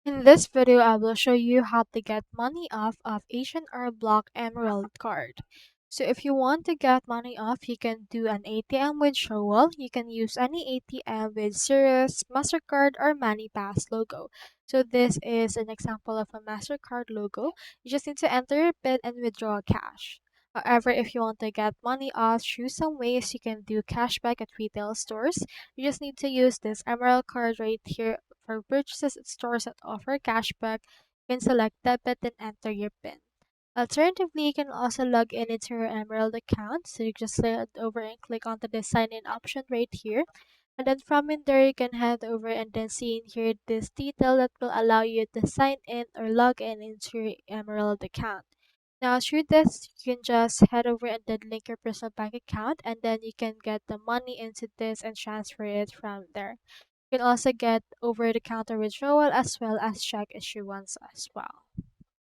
In this video, I will show you how to get money off of H&R Block Emerald Card. So if you want to get money off, you can do an ATM withdrawal. You can use any ATM with Cirrus, MasterCard, or MoneyPass logo. So this is an example of a MasterCard logo. You just need to enter your PIN and withdraw cash. However, if you want to get money off through some ways, you can do cashback at retail stores. You just need to use this Emerald card right here for purchases at stores that offer cashback. You can select debit and enter your PIN. Alternatively, you can also log in into your Emerald account. So you just head over and click onto the sign in option right here. And then from in there, you can head over and then see in here this detail that will allow you to sign in or log in into your Emerald account. Now, through this, you can just head over and then link your personal bank account, and then you can get the money into this and transfer it from there. You can also get over the counter withdrawal as well as check issuance as well.